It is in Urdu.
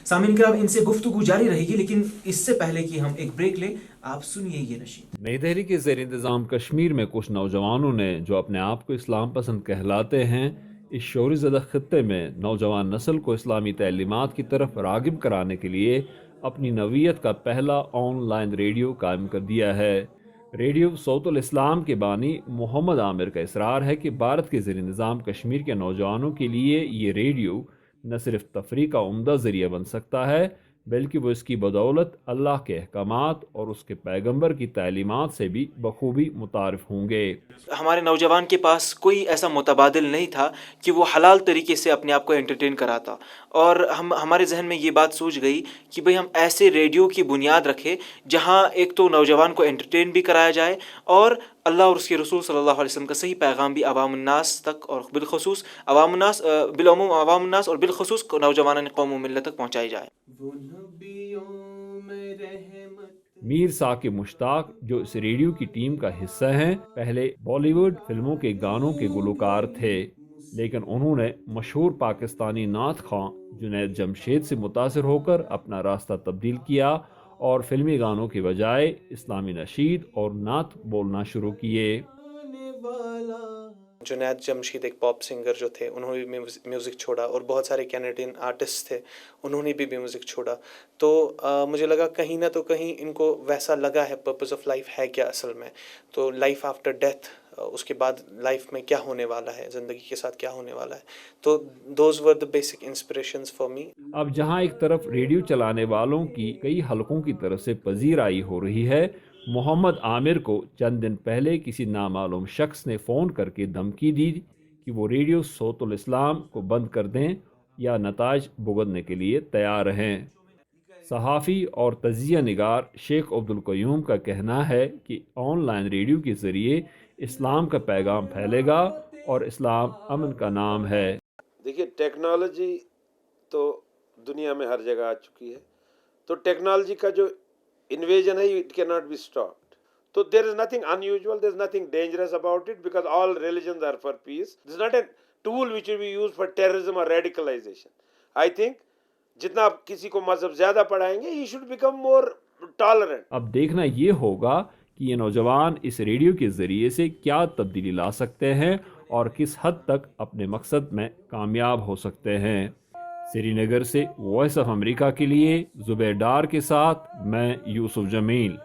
سامعین کرام، ان سے گفتگو جاری رہے گی، لیکن اس سے پہلے کہ ہم ایک بریک لیں، آپ سنیے یہ نشید۔ نئی دہلی کے زیر انتظام کشمیر میں کچھ نوجوانوں نے، جو اپنے آپ کو اسلام پسند کہلاتے ہیں، اس شعور زدہ خطے میں نوجوان نسل کو اسلامی تعلیمات کی طرف راغب کرانے کے لیے اپنی نوعیت کا پہلا آن لائن ریڈیو قائم کر دیا ہے۔ ریڈیو صوت الاسلام کے بانی محمد عامر کا اصرار ہے کہ بھارت کے زیر انتظام کشمیر کے نوجوانوں کے لیے یہ ریڈیو نہ صرف تفریح کا عمدہ ذریعہ بن سکتا ہے، بلکہ وہ اس کی بدولت اللہ کے احکامات اور اس کے پیغمبر کی تعلیمات سے بھی بخوبی متعارف ہوں گے۔ ہمارے نوجوان کے پاس کوئی ایسا متبادل نہیں تھا کہ وہ حلال طریقے سے اپنے آپ کو انٹرٹین کراتا، اور ہمارے ذہن میں یہ بات سوچ گئی کہ بھئی ہم ایسے ریڈیو کی بنیاد رکھیں جہاں ایک تو نوجوان کو انٹرٹین بھی کرایا جائے، اور اللہ اور اس کے رسول صلی اللہ علیہ وسلم کا صحیح پیغام بھی عوام الناس تک، اور بالخصوص عوام الناس، بالعموم عوام الناس اور بالخصوص نوجوانان قوم و ملت تک پہنچائی جائے۔ وہ نبیوں میں رحمت۔ میر ثاقب مشتاق، جو اس ریڈیو کی ٹیم کا حصہ ہیں، پہلے بالی ووڈ فلموں کے گانوں کے گلوکار تھے، لیکن انہوں نے مشہور پاکستانی نعت خواں جنید جمشید سے متاثر ہو کر اپنا راستہ تبدیل کیا اور فلمی گانوں کی بجائے اسلامی نشید اور نعت بولنا شروع کیے۔ جنید جمشید ایک پاپ سنگر جو تھے، انہوں نے بھی میوزک چھوڑا، اور بہت سارے کینیڈین آرٹسٹ تھے، انہوں نے بھی میوزک چھوڑا۔ تو مجھے لگا کہیں نہ تو کہیں ان کو ویسا لگا ہے پرپز آف لائف ہے کیا اصل میں، تو لائف آفٹر ڈیتھ، اس کے بعد لائف میں کیا ہونے والا ہے، زندگی کے ساتھ کیا ہونے والا ہے، تو those were the basic inspirations for me. اب جہاں ایک طرف ریڈیو چلانے والوں کی کئی حلقوں کی طرف سے پذیرائی ہو رہی ہے، محمد عامر کو چند دن پہلے کسی نامعلوم شخص نے فون کر کے دھمکی دی کہ وہ ریڈیو صوت الاسلام کو بند کر دیں یا نتائج بھگتنے کے لیے تیار ہیں۔ صحافی اور تجزیہ نگار شیخ عبدالقیوم کا کہنا ہے کہ آن لائن ریڈیو کے ذریعے اسلام کا پیغام پھیلے گا اور اسلام امن کا نام ہے۔ دیکھیے، ٹیکنالوجی تو دنیا میں ہر جگہ آ چکی ہے، تو ٹیکنالوجی کا جو انویژن ہے اٹ کی ناٹ بی اسٹاپڈ، تو there is nothing unusual, there is nothing dangerous about it, because all religions are for peace, this is not a tool which will be use for terrorism اور ریڈیکلائزیشن۔ آئی تھنک جتنا آپ کسی کو مذہب زیادہ پڑھائیں گے، he should become more tolerant. اب دیکھنا یہ ہوگا کہ یہ نوجوان اس ریڈیو کے ذریعے سے کیا تبدیلی لا سکتے ہیں اور کس حد تک اپنے مقصد میں کامیاب ہو سکتے ہیں۔ سری نگر سے وائس آف امریکہ کے لیے زبیر ڈار کے ساتھ میں یوسف جمیل۔